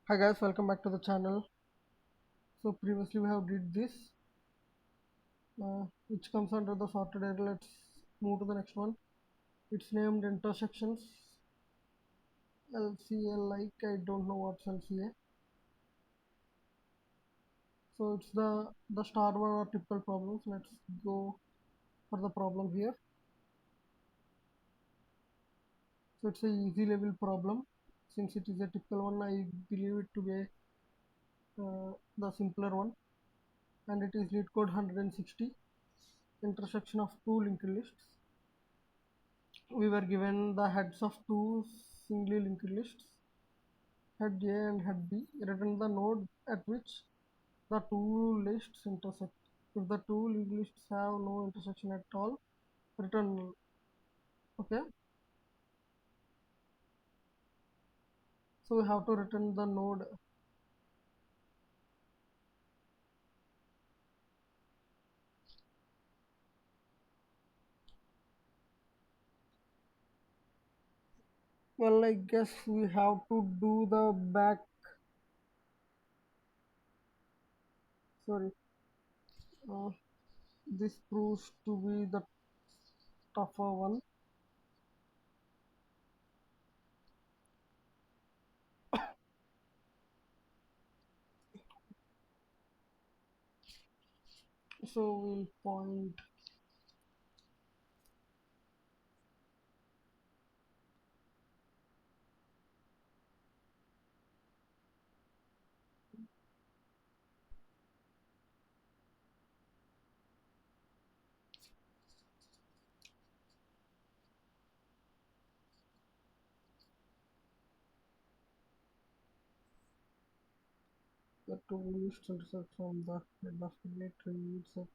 Hi guys, welcome back to the channel. So previously we have did this, which comes under the sorted array. Let's move to the next one. It's named intersections. LCA, like I don't know what's LCA. So it's the star one or typical problems. Let's go for the problem here. So it's a easy level problem. Since it is a typical one, I believe it to be the simpler one, and it is lead code 160 intersection of two linked lists. We were given the heads of two singly linked lists, head A and head B. Return the node at which the two lists intersect. If the two linked lists have no intersection at all, return null. Okay, so we have to return the node. Well, I guess we have to do the back. Sorry, uh, this proves to be the tougher one. So we'll point the two lists intersect from the head of the tree. It's at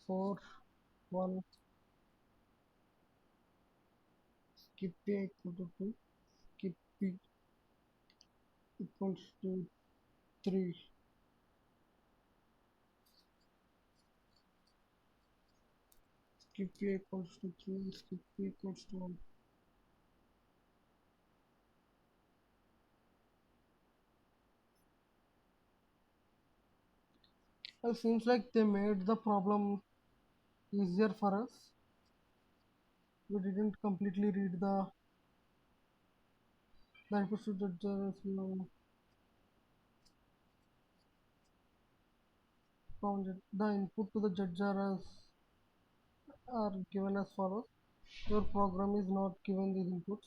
4, 1, skip A equal to 2, skip B equals to 3, skip A equals to 3, skip B equals to 1. Well, seems like they made the problem easier for us. We didn't completely read the inputs to the judges, found it. The input to the judge are given as follows. Your program is not given these inputs.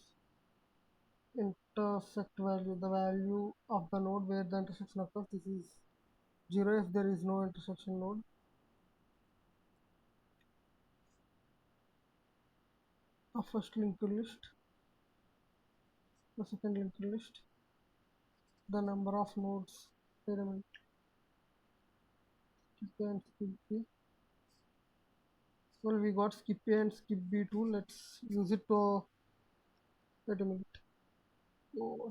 Intersect value, the value of the node where the intersection occurs. This is 0 if there is no intersection node. The first linked list, the second linked list, the number of nodes. Wait a minute. Skip A and skip B. Well, we got skip A and skip B too. Let's use it to. Wait a minute. Oh,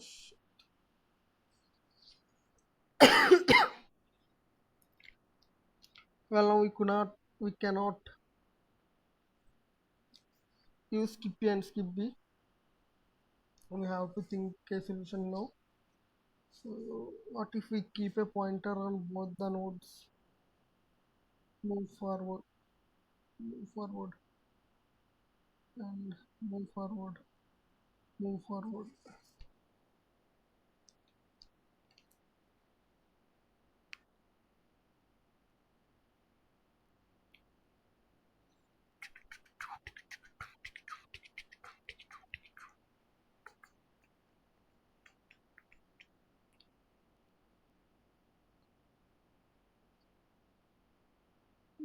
well, now we cannot use skip A and skip B. We have to think a solution now. So, what if we keep a pointer on both the nodes? Move forward, move forward, and move forward, move forward.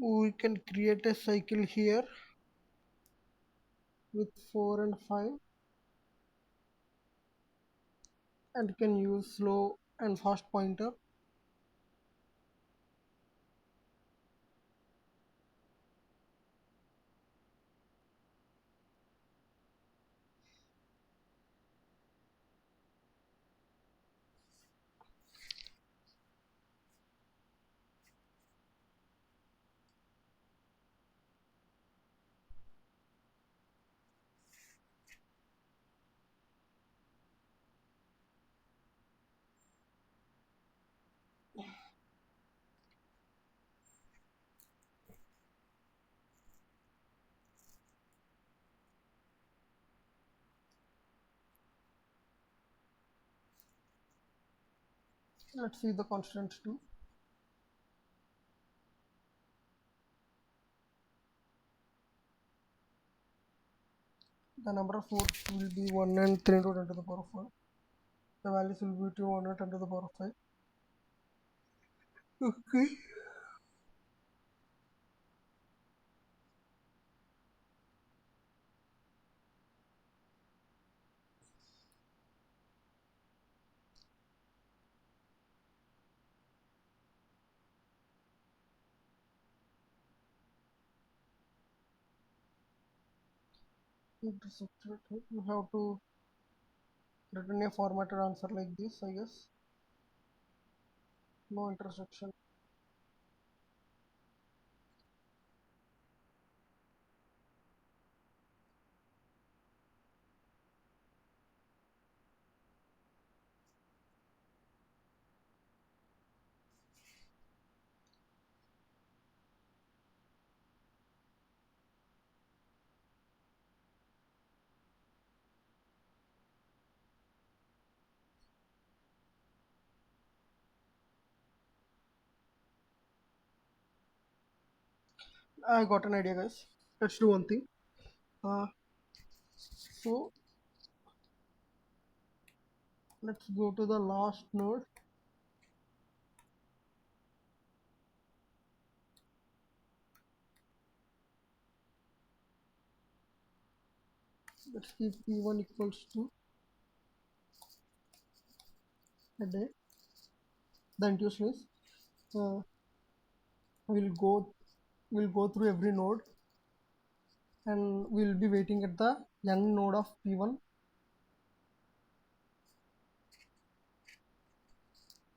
We can create a cycle here with 4 and 5 and can use slow and fast pointer. Let's see the constants too. The number of nodes will be 1 and 3 to 10 to the power of 1. The values will be 2, 1 and 10 to the power of 5. Okay. Intersected. You have to written a formatted answer like this, I guess. No intersection. I got an idea, guys. Let's do one thing. Uh, so let's go to the last node. Let's keep p1 equals to a day. The intuition is uh, we'll go we'll go through every node and we'll be waiting at the young node of p1,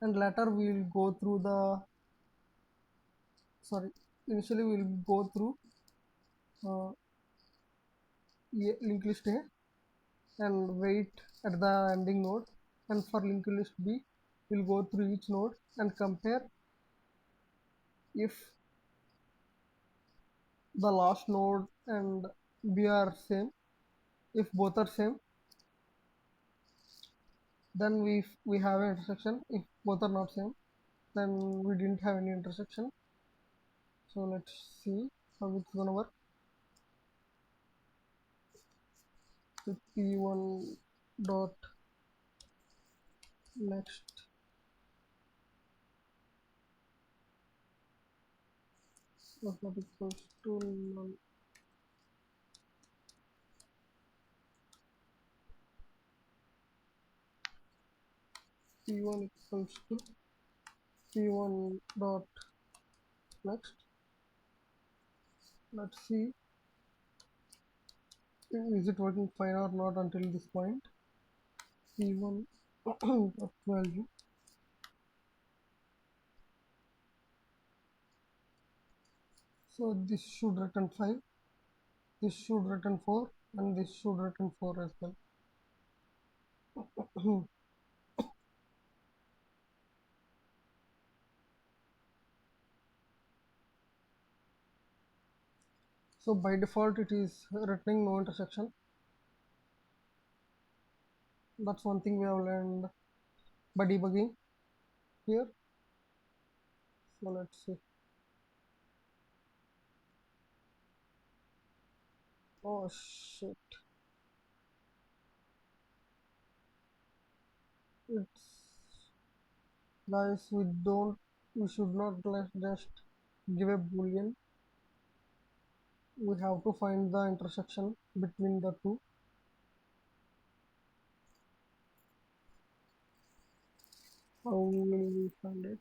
and later we'll go through the sorry initially we'll go through uh, linked list A and wait at the ending node, and for linked list B we'll go through each node and compare if the last node and B are same. If both are same, then we have an intersection. If both are not same, then we didn't have any intersection. So let's see how it's gonna work. So p1 dot next was not equals to null. P1 equals to p1 dot next. Let's see, is it working fine or not until this point. P1 dot value. So this should return 5, this should return 4, and this should return 4 as well. So by default it is returning no intersection. That's one thing we have learned by debugging here. So let's see. Oh shit. It's guys, we should not just give a boolean. We have to find the intersection between the two. How will we find it?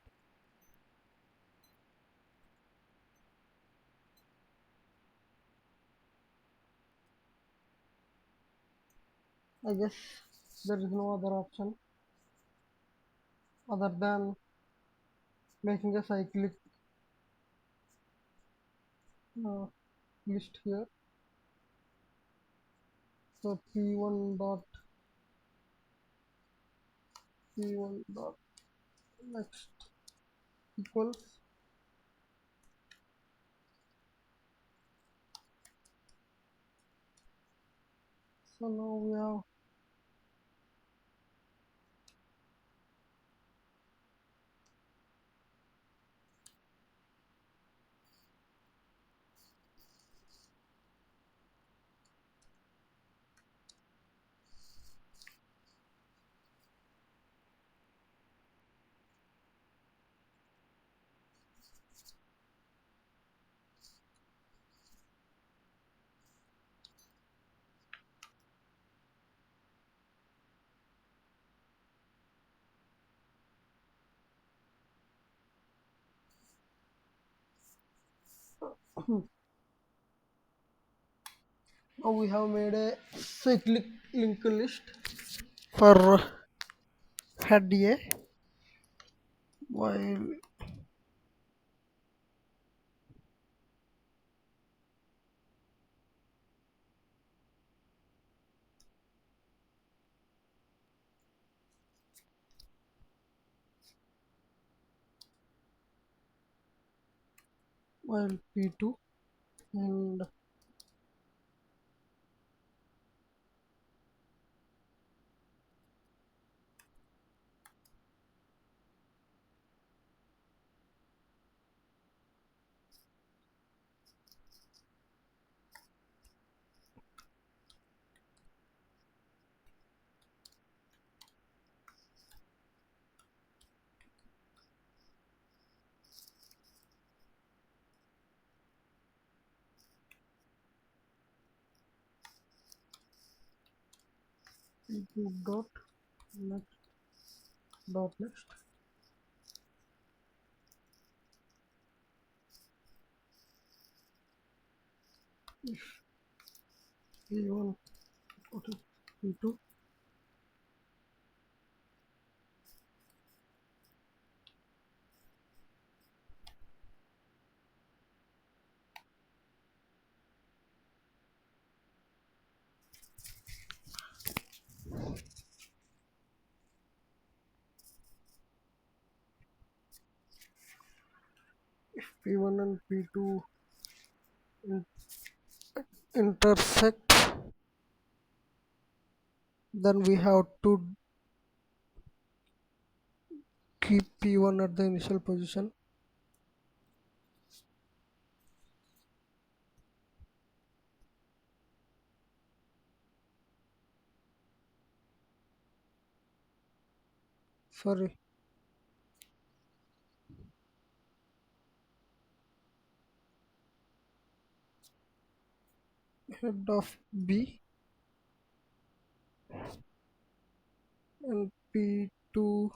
I guess there is no other option other than making a cyclic uh, list here. So p1 dot p1 dot next equals. So now we have Now we have made a cyclic linked list for head A, while P2 and P2 dot next next if P1 what is P2 P1 and P2 in- intersect, then we have to keep P1 at the initial position. Sorry, head of B and P2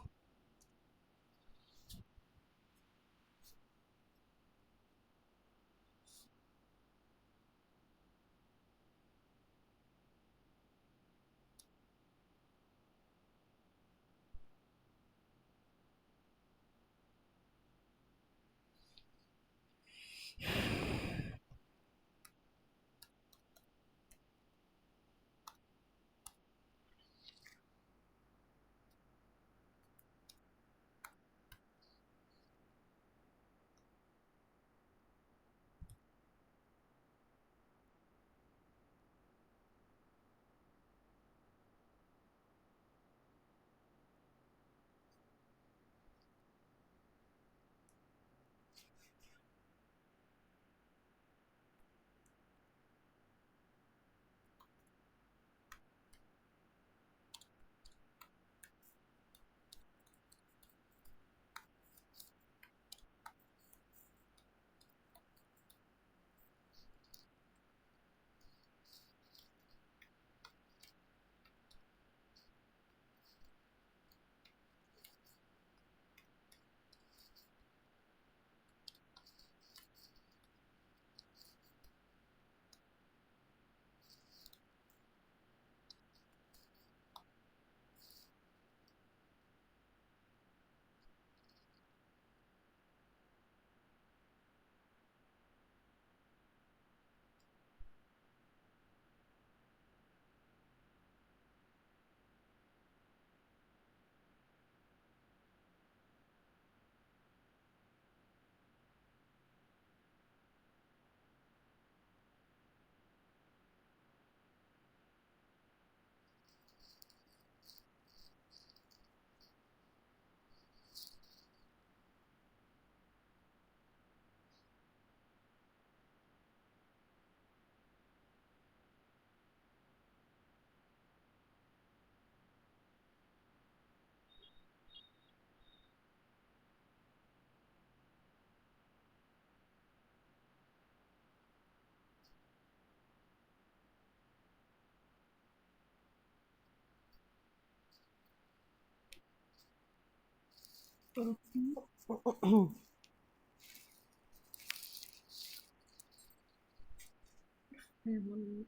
P1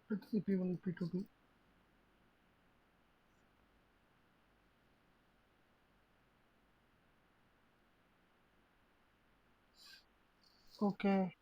with P1 P2. Okay.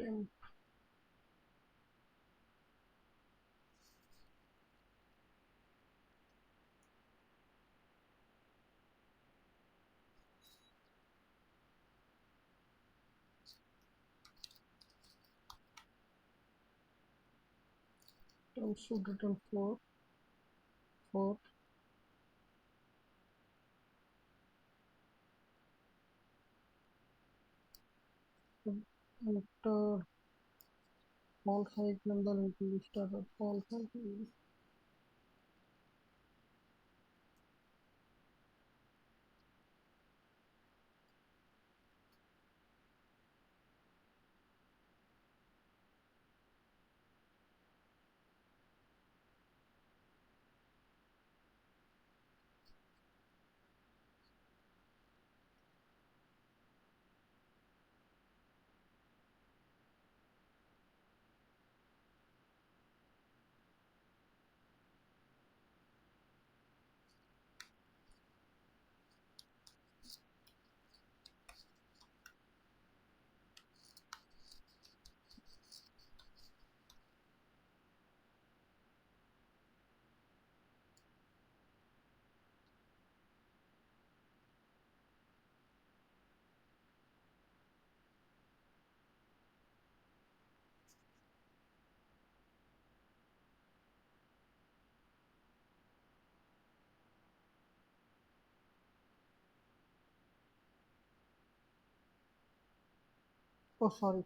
Temp temp should return 4 enter false icon the link list as a false icon. Oh, sorry.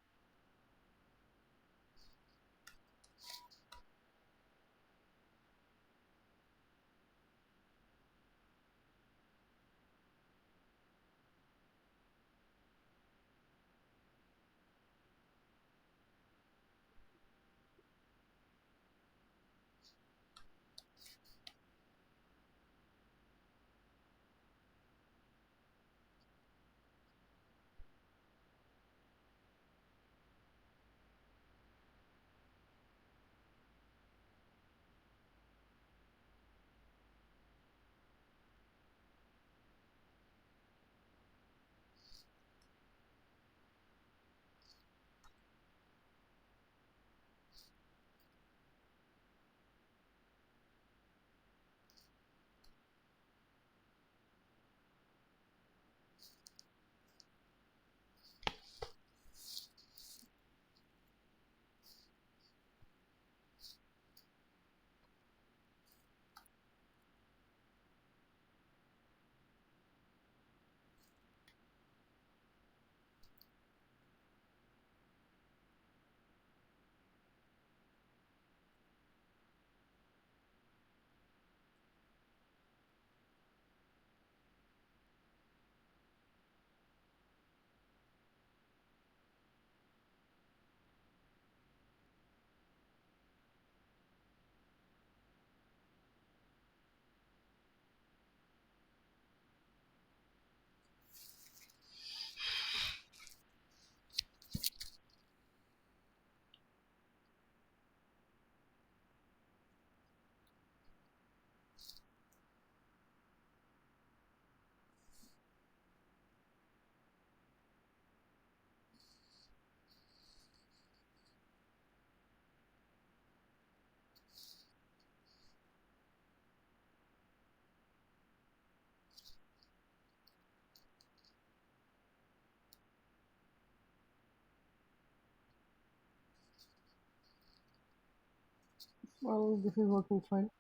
Well, this is working fine.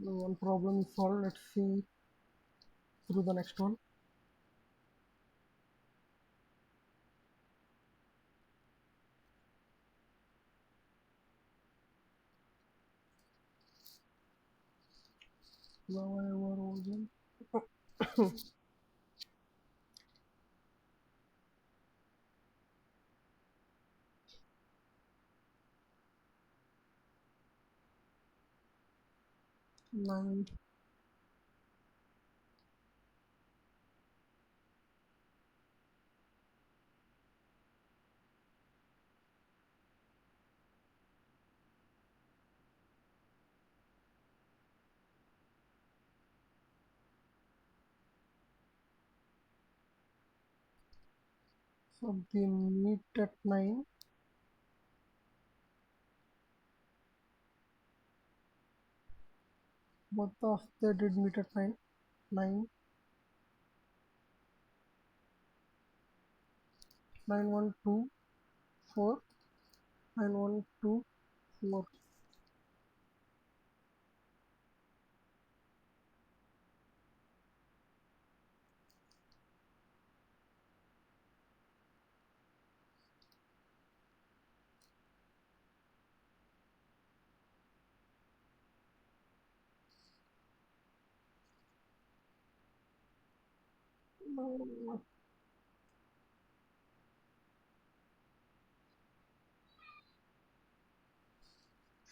So one problem is solved. Let's see through the next one. Now I have origin. 9. So they meet at 9. Both of they did meet at 9. 9, 9, 1, 2, 4, 9, 1, 2, 4. No,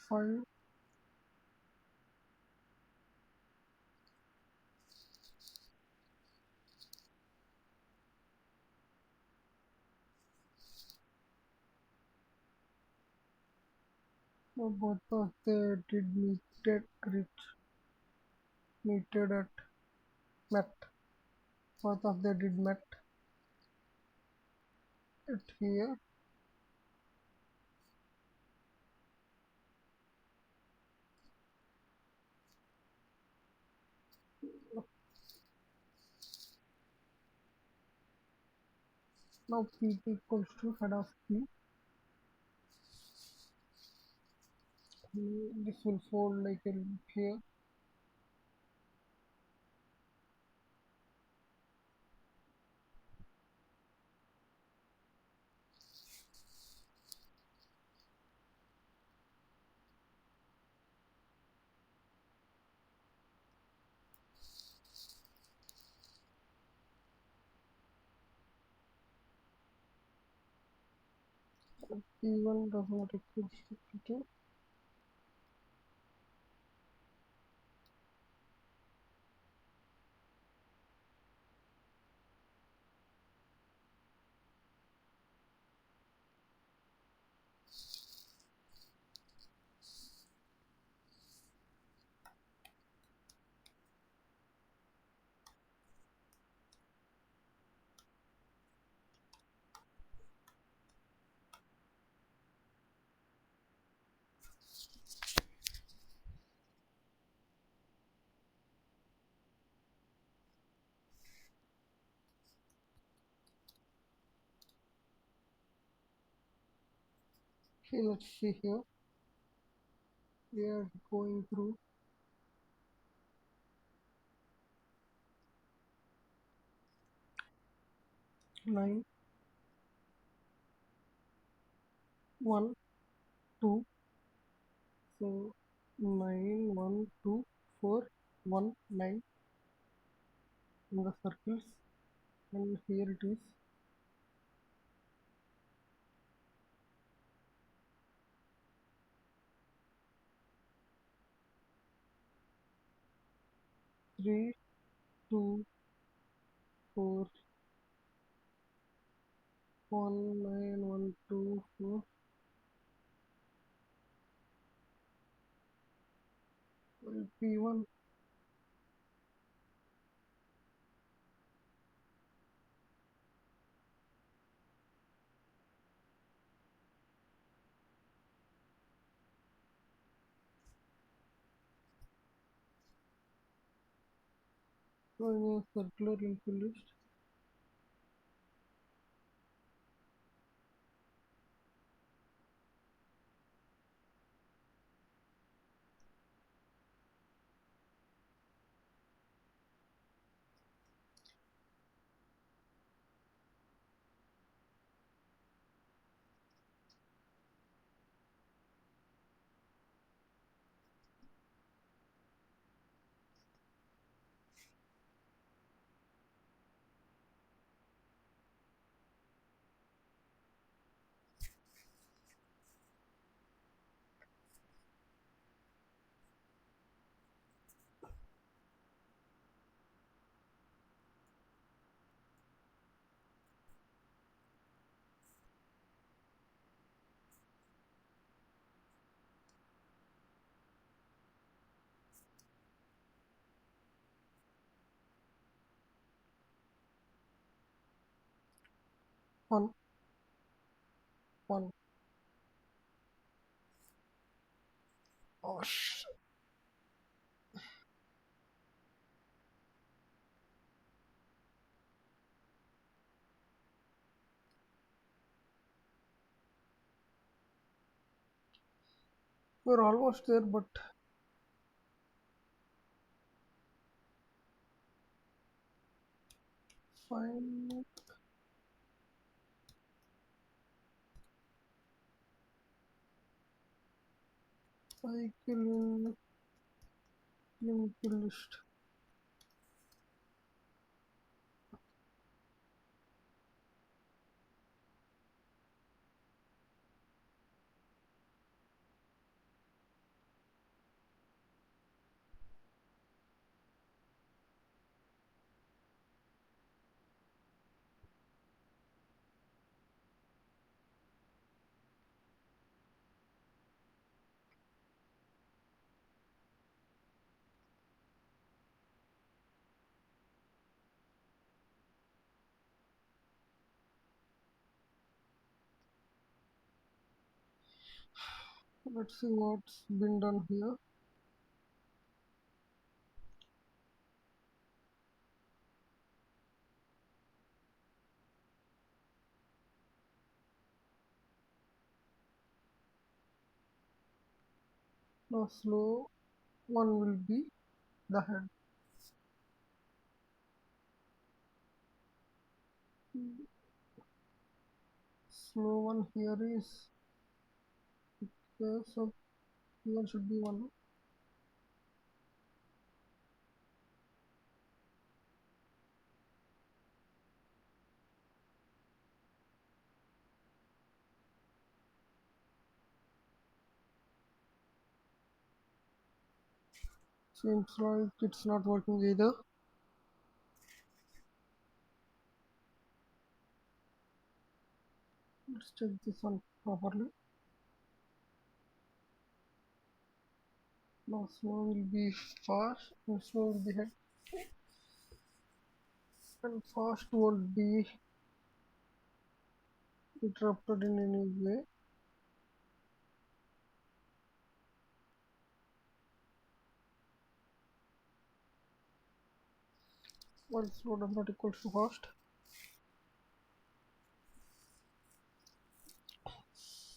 5. So both of they did meted at met. Both of they did met at here. Now P equals to head of P. This will fold like a loop here. P1 does not equal to P2. Okay, let's see here. We are going through 9, 1, 2. So 9, 1, 2, 4, 1, 9 in the circles, and here it is 3, 2, 4, 1, 9, 1, 2, 4, will be 1. So in a circular linked list, One, one. Oh, we're almost there, but fine. Cycle linked list. Let's see what's been done here. Now slow one will be the head. Slow one here is okay, so here should be one. Seems like it's not working either. Let's check this one properly. Now slow will be fast and slow will be head. And fast won't be interrupted in any way. While slow does not equal to fast.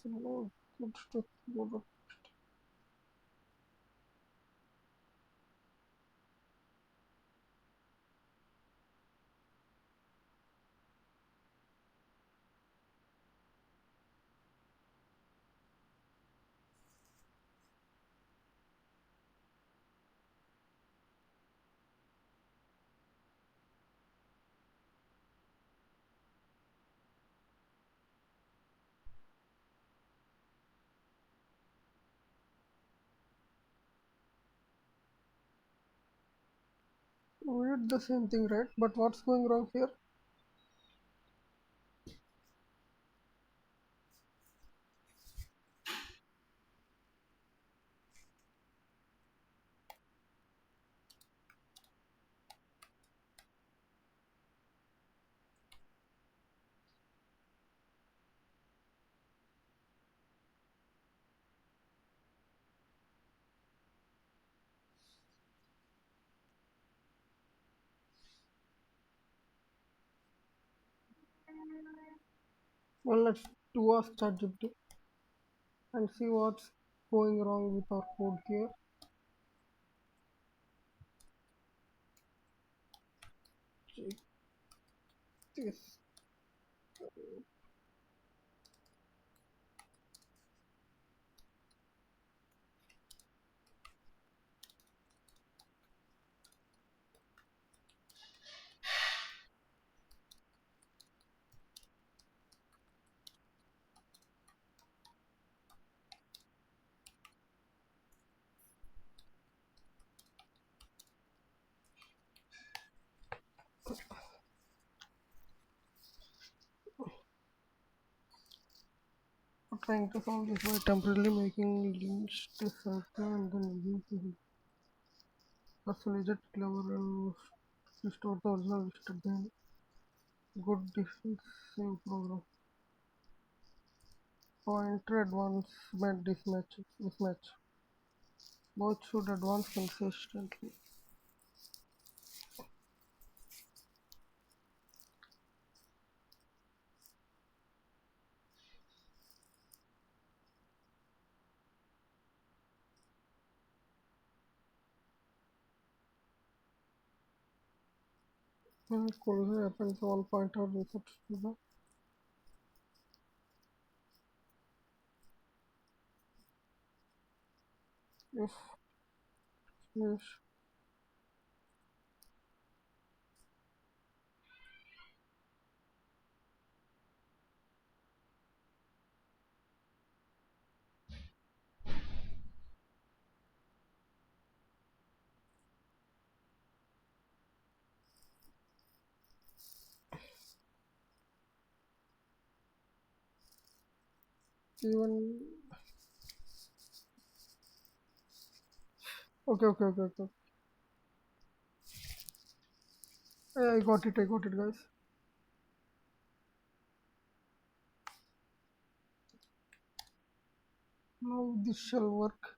Slow good to go. We did the same thing, right? But what's going wrong here? Well, let's do ask ChatGPT and see what's going wrong with our code here. Check this. We're trying to solve this by temporarily making links to circle and then using the solicited clever and restore the original list again. Good defensive program. Pointer advancement mismatch. Both should advance consistently. When collision happens, all pointer resets to the if yes. Even okay. I got it, guys. Now this shall work.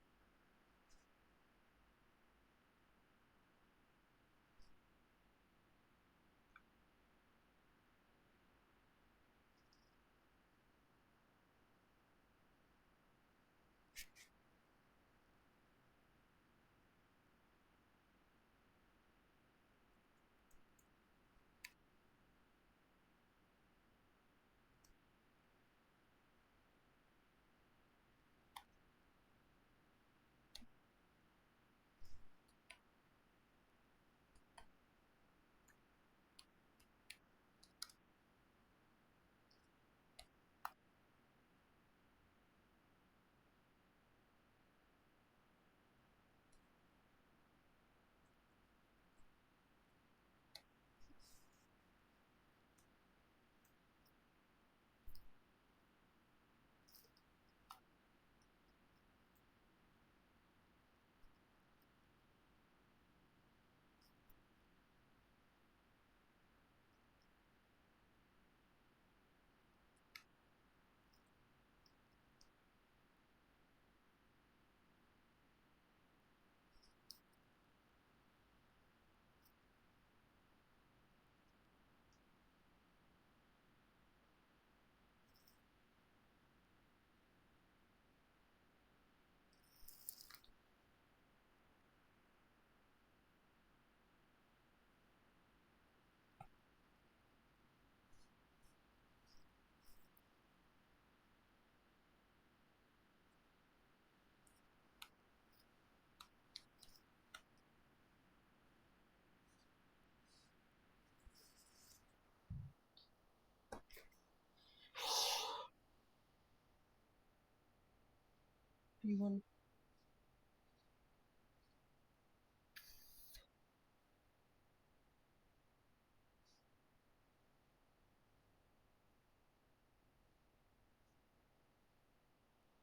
T1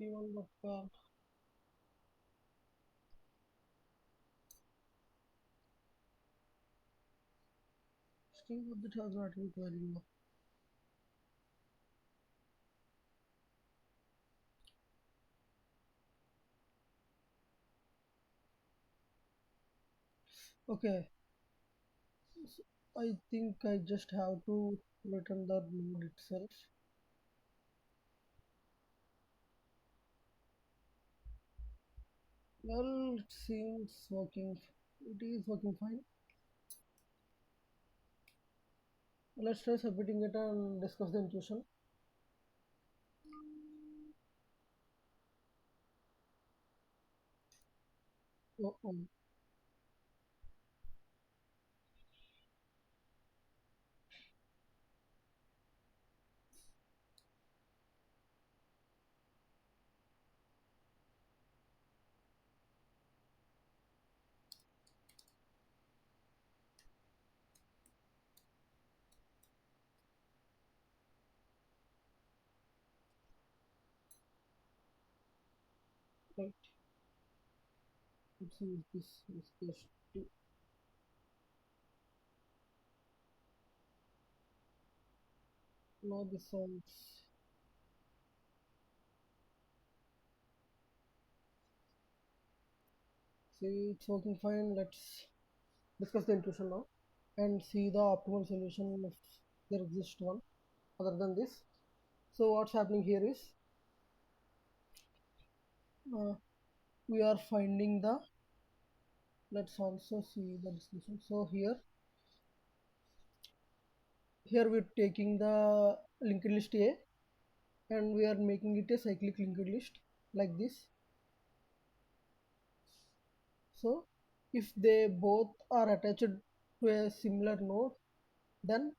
T1 got called. String of the has attribute value. Okay, so I think I just have to return the node itself. Well, it seems working. It is working fine. Let's try submitting it and discuss the intuition. Oh, right. Let's use this discuss. Now this sounds. See, it's working fine. Let's discuss the intuition now and see the optimal solution if there exists one other than this. So what's happening here is uh, we are finding the. Let's also see the discussion. So here we're taking the linked list A and we are making it a cyclic linked list like this. So if they both are attached to a similar node, then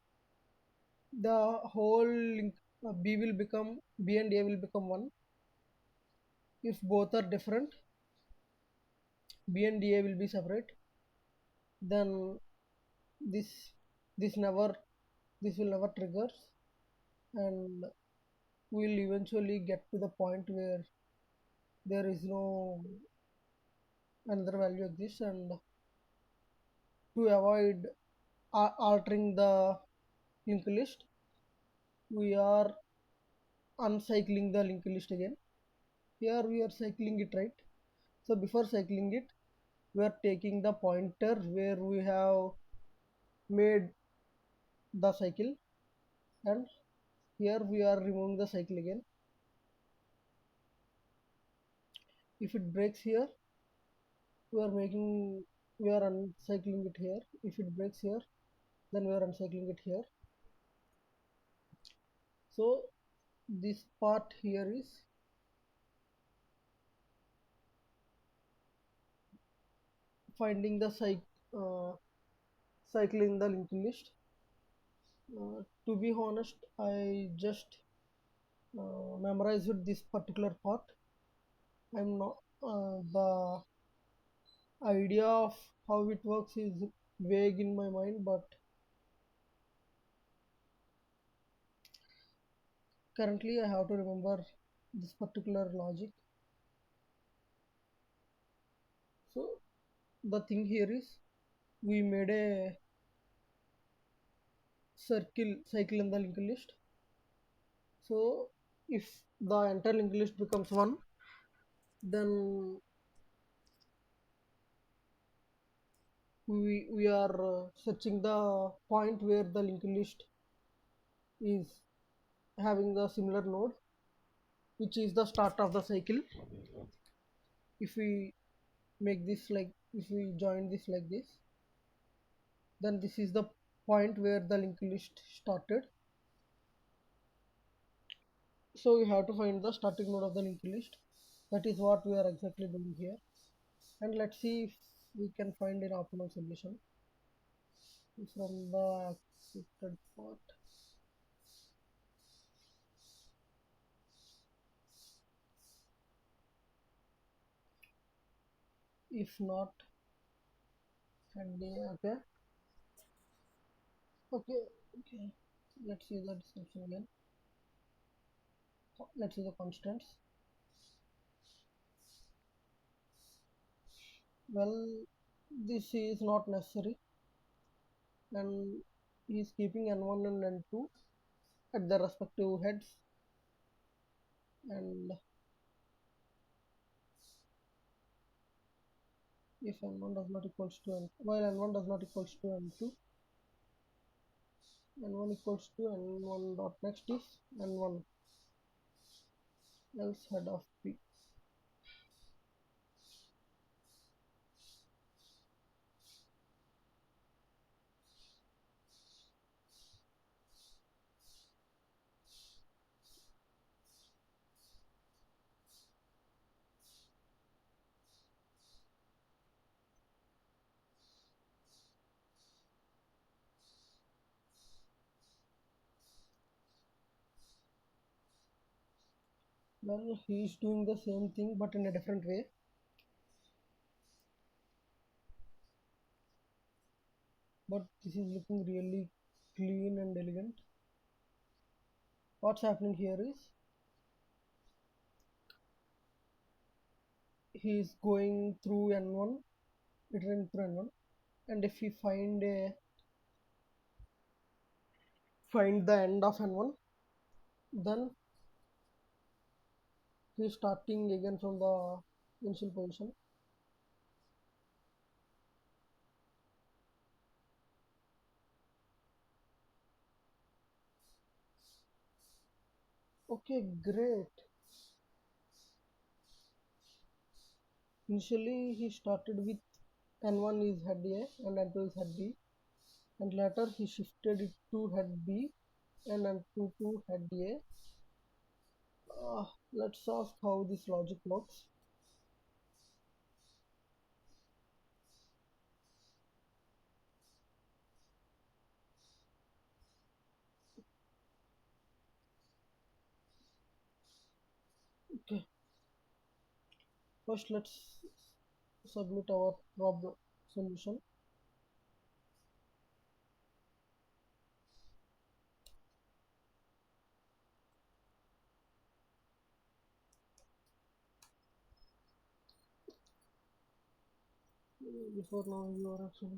the whole link B will become B and A will become one. If both are different, B and A will be separate. Then this this never this will never triggers, and we'll eventually get to the point where there is no another value exists, and to avoid altering the linked list, we are uncycling the linked list again. Here we are cycling it, right? So before cycling it, we are taking the pointer where we have made the cycle, and here we are removing the cycle again. If it breaks here, we are making we are uncycling it here. If it breaks here, then we are uncycling it here. So this part here is finding the cycle in the linked list. To be honest, I just memorized this particular part. I'm not the idea of how it works is vague in my mind, but currently I have to remember this particular logic. So the thing here is we made a cycle in the linked list. So if the entire linked list becomes one, then we are searching the point where the linked list is having a similar node, which is the start of the cycle. If we make this like if we join this like this, then this is the point where the linked list started. So we have to find the starting node of the linked list. That is what we are exactly doing here. And let's see if we can find an optimal solution from the accepted part. If not, and okay, okay, okay. Let's see the description again. Let's see the constants. Well, this is not necessary, and he is keeping n1 and n2 at their respective heads, and if n1 does not equals to n, while n1 does not equals to n2, n1 equals to n1 dot next is n1 else head of p. Well, he is doing the same thing but in a different way. But this is looking really clean and elegant. What's happening here is he is going through n1, iterating through n1, and if we find the end of n1, Then he's starting again from the initial position. Okay, great. Initially he started with N1 is head A and N2 is head B, and later he shifted it to head B and N2 to head A. Let's ask how this logic works. Okay, first let's submit our problem solution. Before now you are actually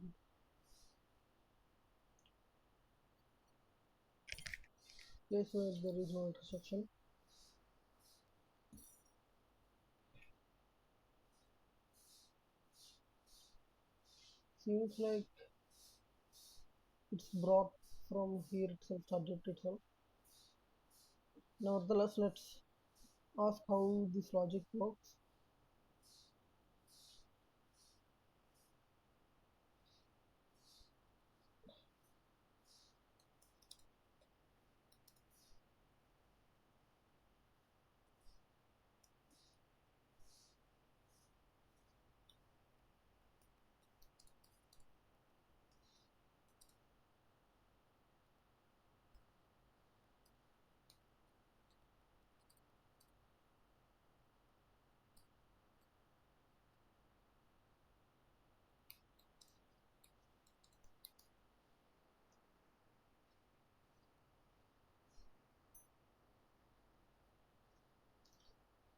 place where there is no intersection. Seems like it's brought from here itself, subject itself. Nevertheless, let's ask how this logic works.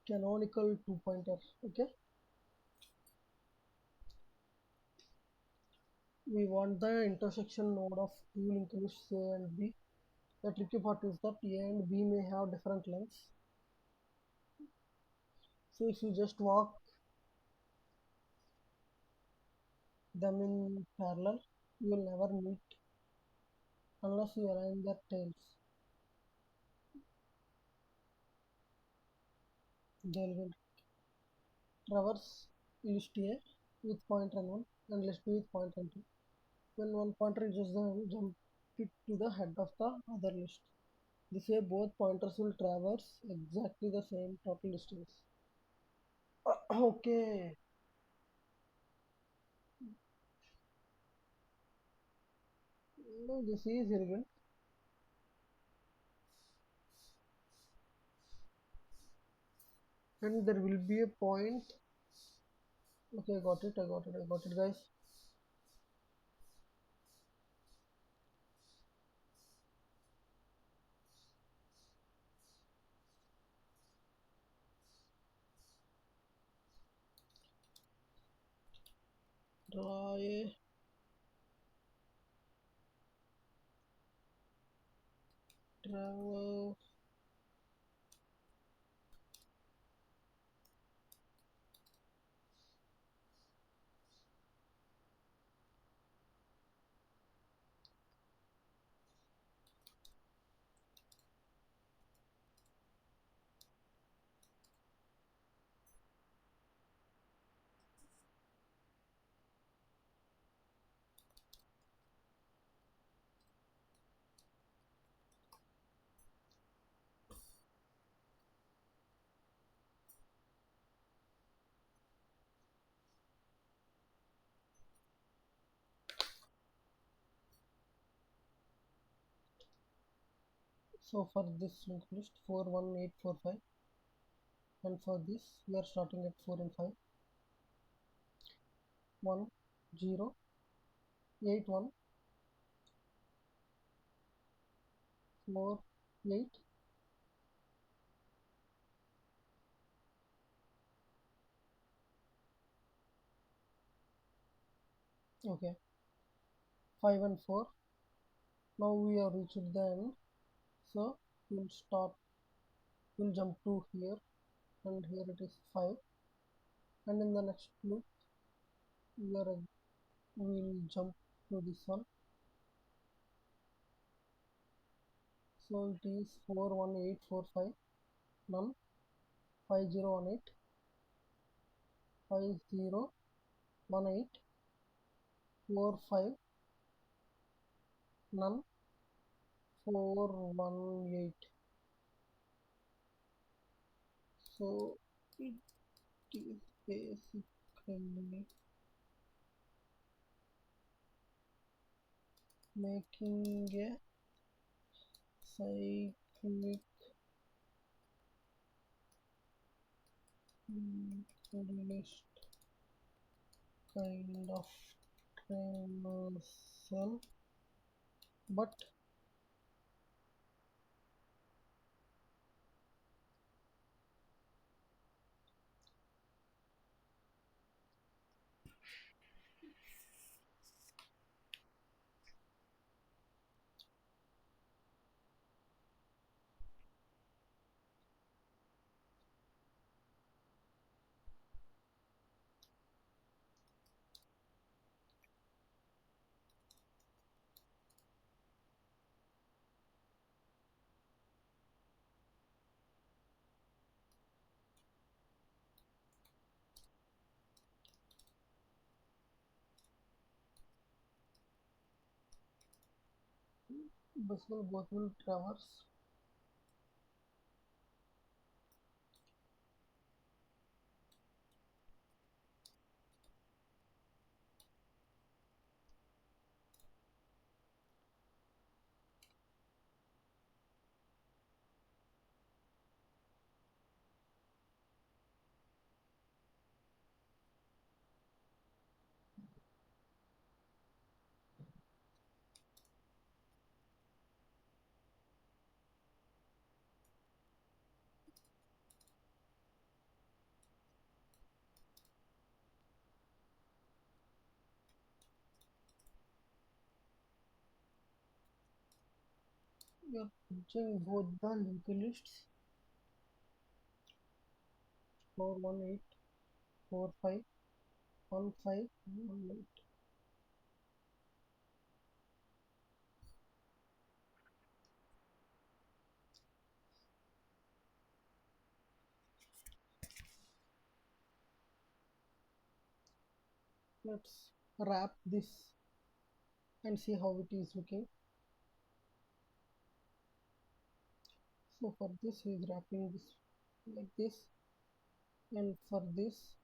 Canonical two pointer. Okay, we want the intersection node of two linked lists A and B. The tricky part is that A and B may have different lengths. So if you just walk them in parallel, you will never meet unless you align their tails. They will traverse list A with pointer N1 and list B with pointer N2. When one pointer reaches the jump it to the head of the other list. This way both pointers will traverse exactly the same total distance. Okay, no, this is irrelevant. And there will be a point. Okay, I got it, guys. Draw a travel. So for this linked list 41845, and for this we are starting at 4 and 5. 1 0 8 1 4 8. Okay, 5 and 4. Now we have reached the end, so we'll start will jump to here, and here it is 5, and in the next loop we'll jump to this one. So it is 41845, none, 5018, 5018, 45, none, 418. So it is basically making a cyclic list kind of traversal, but basically both will traverse. We are merging both the linked lists 41845, 1518. Let's wrap this and see how it is looking. So for this he is wrapping this like this, and for this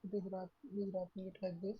it is wrapping it like this.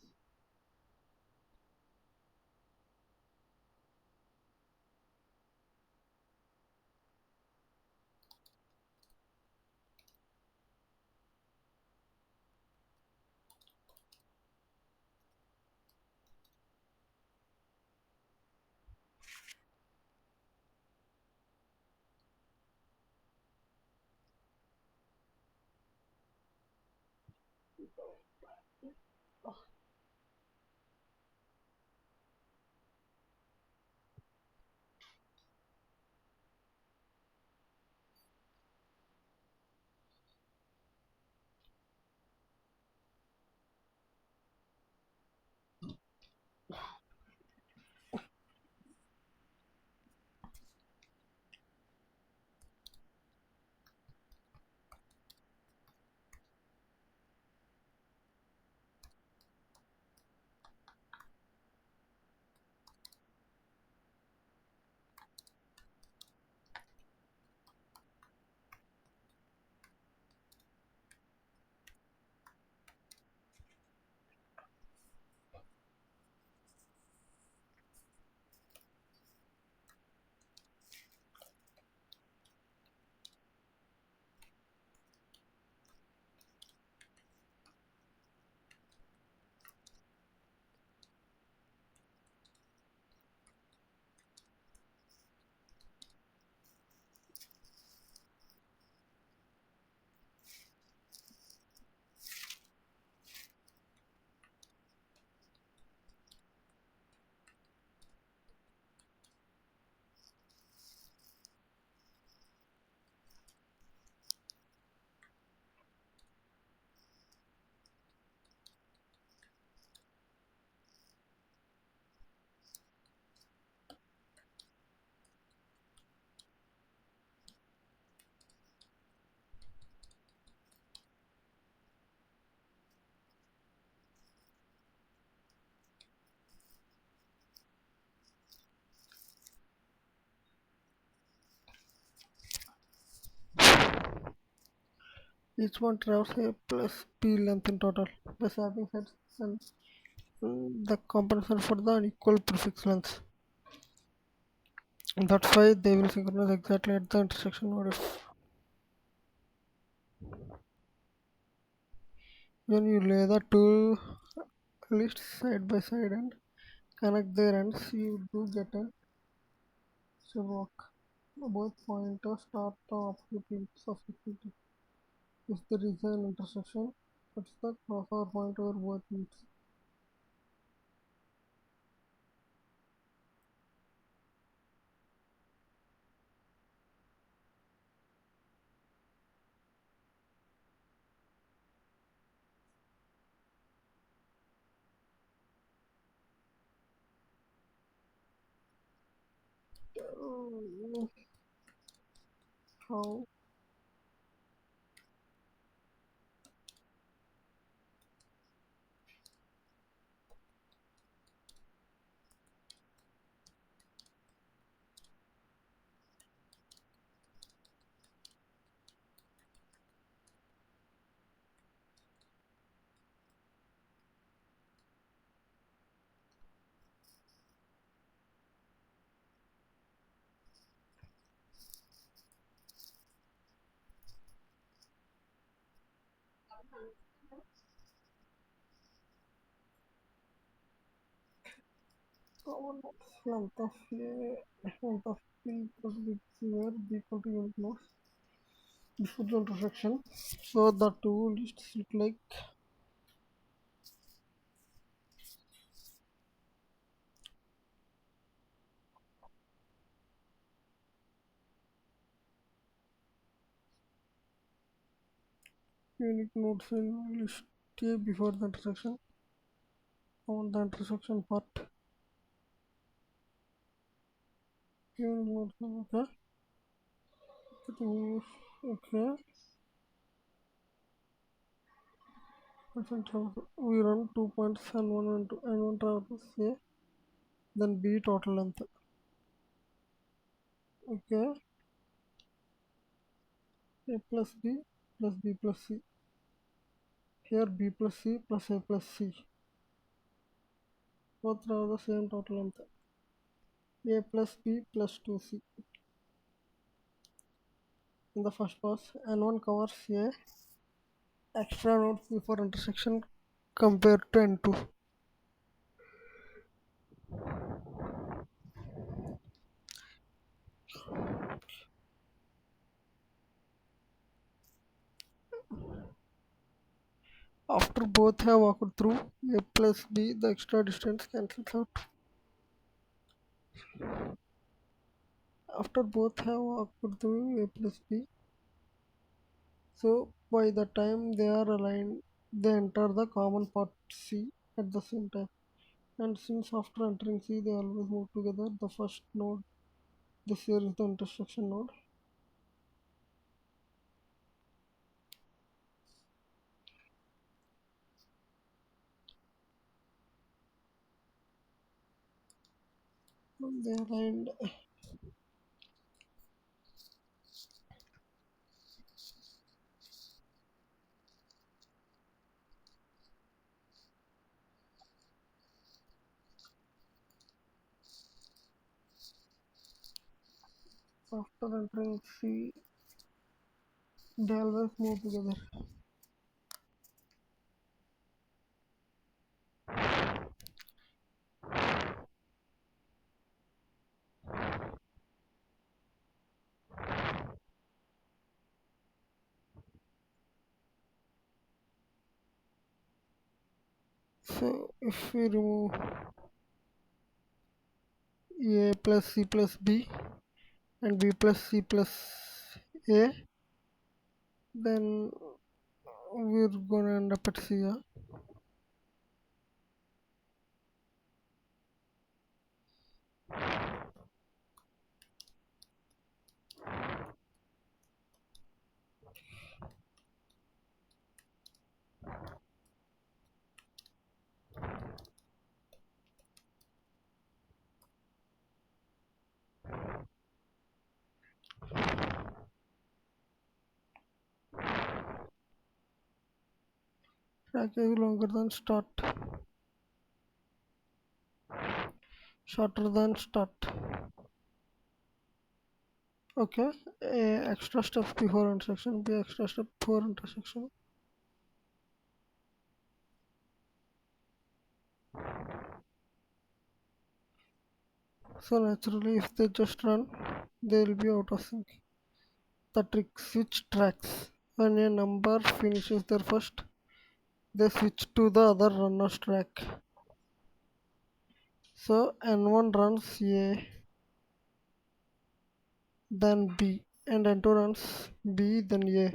Each one travels a plus p length in total. By swapping heads and the compensation for the unequal prefix lengths. That's why they will synchronize exactly at the intersection node. If when you lay the two lists side by side and connect their ends, you do get a walk. Both pointers start the opposite ends of equity. If there is an intersection, that's the crossover point where both meets. How common length of P equals B where B equal to unit nodes before the intersection. So the two lists look like unit nodes in list A before the intersection. On the intersection part, unit nodes okay. Okay. We run 2 points and one traverses A, then B total length. Okay, A plus B plus C. Here B plus C plus A plus C. Both have the same total length. A plus B plus 2C. In the first pass, N1 covers A extra nodes before intersection compared to N2. After both have walked through A plus B, the extra distance cancels out. After both have walked through A plus B, so by the time they are aligned, they enter the common path C at the same time. And since after entering C they always move together, the first node this here is the intersection node. They aligned. After entering C, they always move together. So if we remove A plus C plus B and B plus C plus A, then we're gonna end up at C. Yeah? Track is longer than start, shorter than start. Okay, A extra steps before intersection, B extra step before intersection. So naturally, if they just run, they will be out of sync. The trick: switch tracks. When a number finishes their first, they switch to the other runner's track. So N1 runs A, then B, and N2 runs B, then A.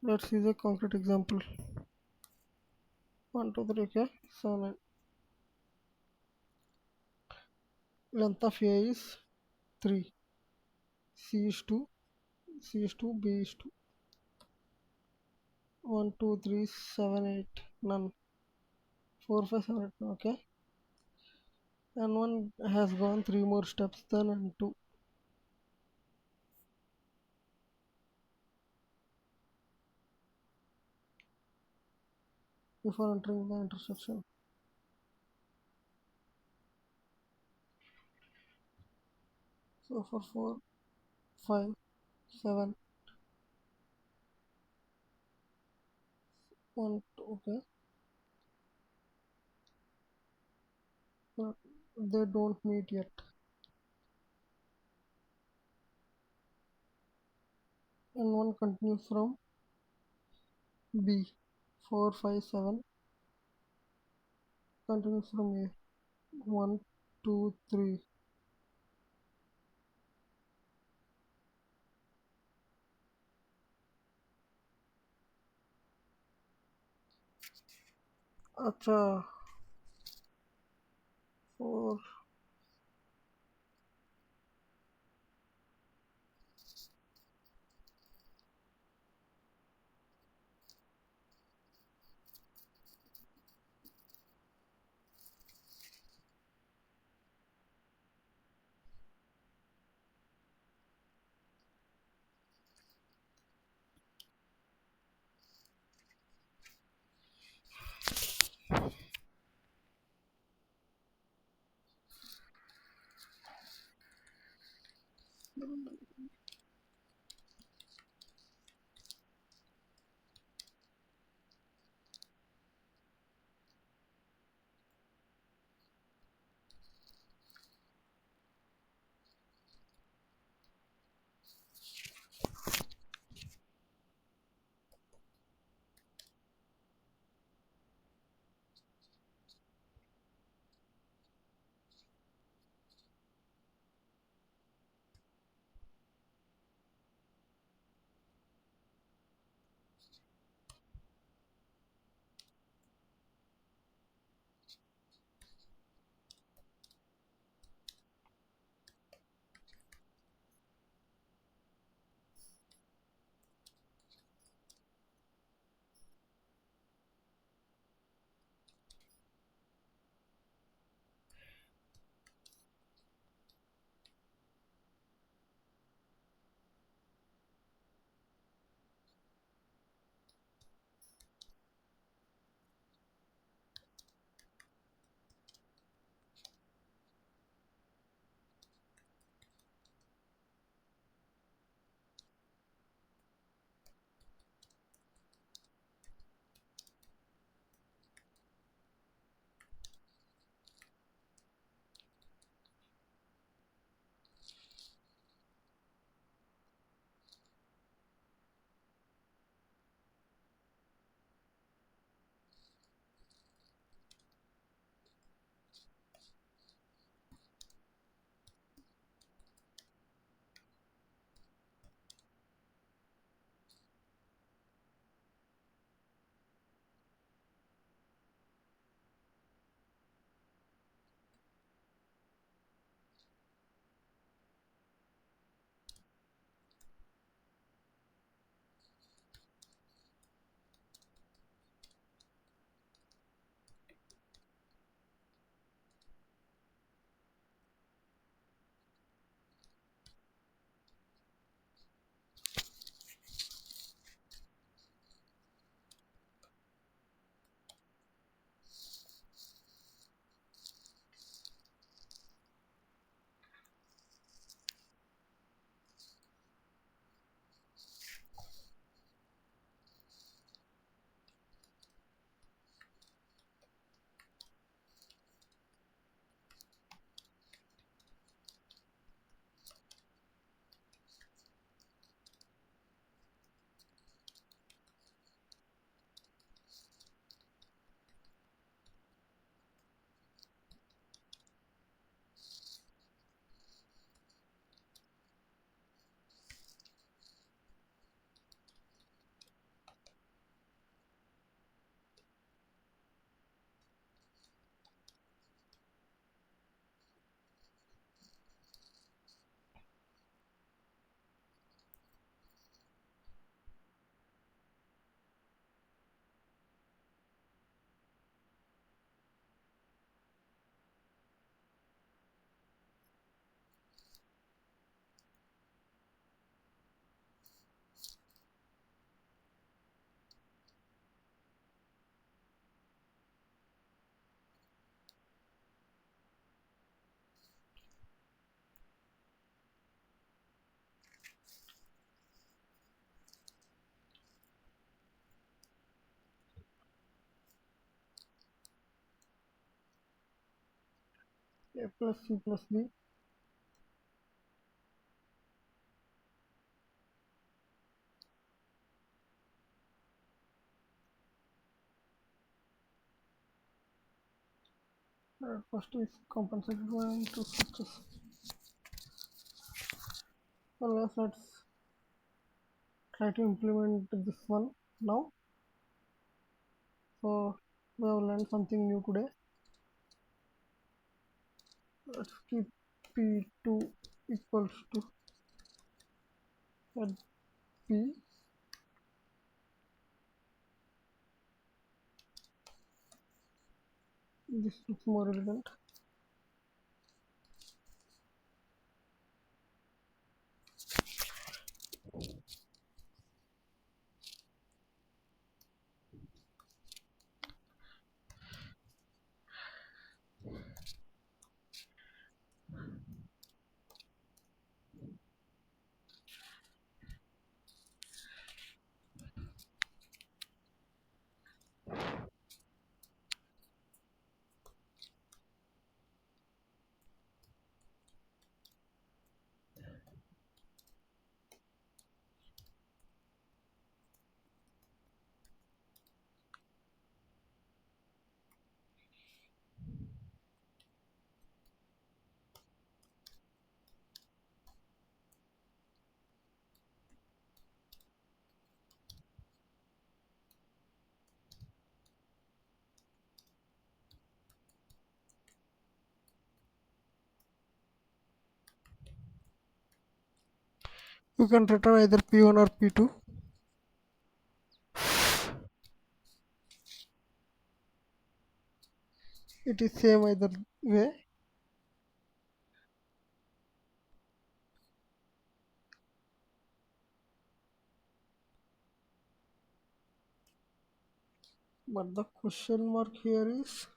Let's see the concrete example. 1, 2, 3, okay. So length of A is 3, C is 2, C is 2, B is 2. 1, 2, 3, 7, 8, none. 4, 5, 7, 8, okay. And one has gone 3 more steps than N2 before entering the intersection. So for 4, 5, 7, 1, 2, okay. But they don't meet yet. And one continues from B. 4, 5, 7 continues from A. 1, 2, 3. अच्छा 4. A plus C plus B. First is compensated by two switches. Well, let's try to implement this one now. So we have learned something new today. Let's keep P2 equals to add P. This looks more elegant. You can return either P1 or P2. It is same either way. But the question mark here is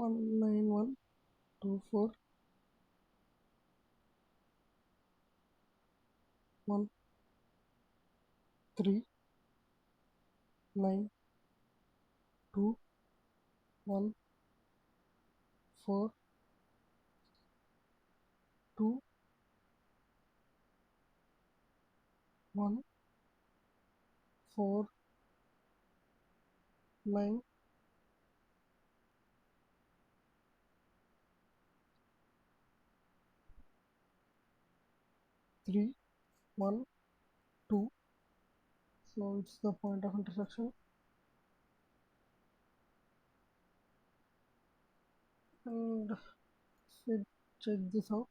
one nine one two four one three nine two one four two one four nine three one two. So it's the point of intersection, and let's check this out.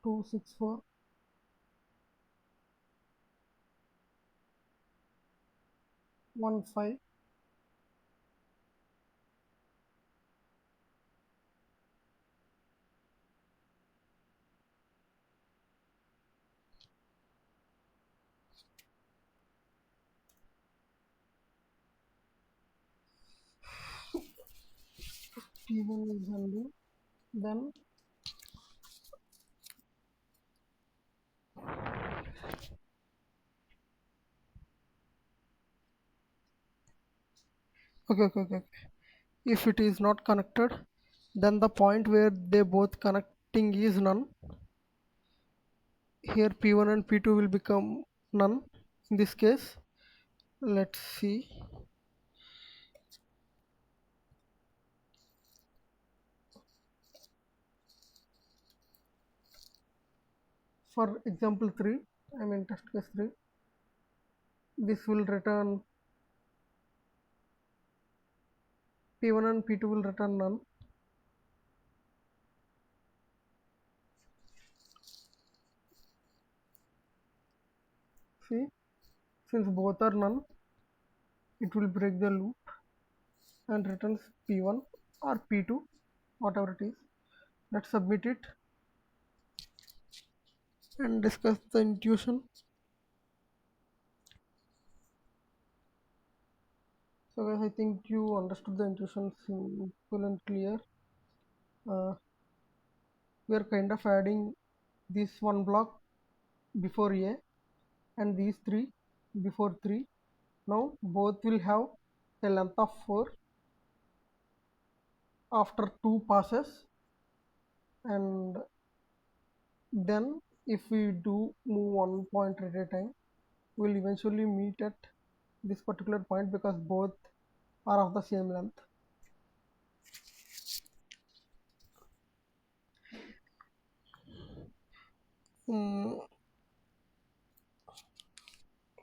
Two six four one five T1 is handling. Then okay. If it is not connected, then the point where they both connecting is none. Here P1 and P2 will become none in this case. Let's see. For example 3, I mean test case 3, this will return P1 and P2 will return none. See, Since both are none, it will break the loop and returns P1 or P2, whatever it is. Let's submit it and discuss the intuition. So guys, I think you understood the intuition simple and clear. We are kind of adding this one block before A and these three before 3. Now both will have a length of 4 after 2 passes, and then if we do move one point at a time, we'll eventually meet at this particular point because both are of the same length.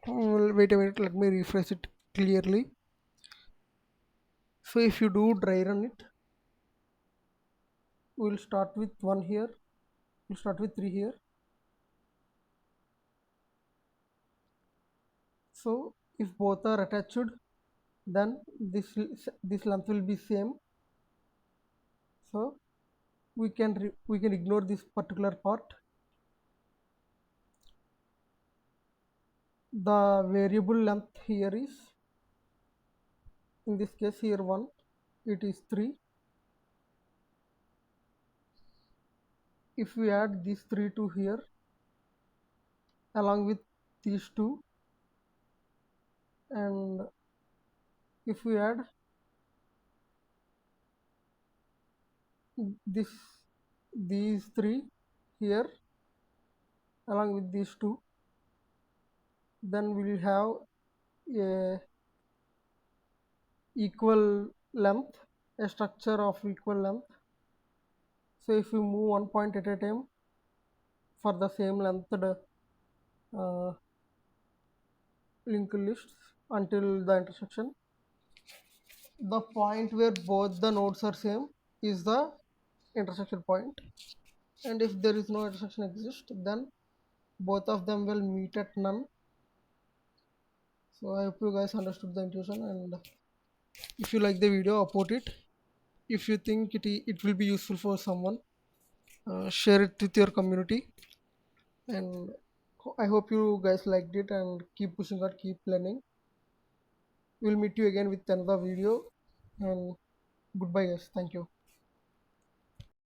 Well, wait a minute, let me rephrase it clearly. So if you do dry run it, we'll start with 1 here, we'll start with 3 here. So if both are attached, then this length will be same. So we can ignore this particular part. The variable length here is, in this case here 1, it is 3. If we add these 3 to here along with these 2, and if we add these 3 here along with these 2, then we will have a equal length, a structure of equal length. So if we move one point at a time for the same length linked lists until the intersection, the point where both the nodes are same is the intersection point, and if there is no intersection exist, then both of them will meet at none. So I hope you guys understood the intuition, and if you like the video, upload it. If you think it will be useful for someone, share it with your community, and I hope you guys liked it and keep pushing out, keep learning. We'll meet you again with another video, and goodbye guys, thank you.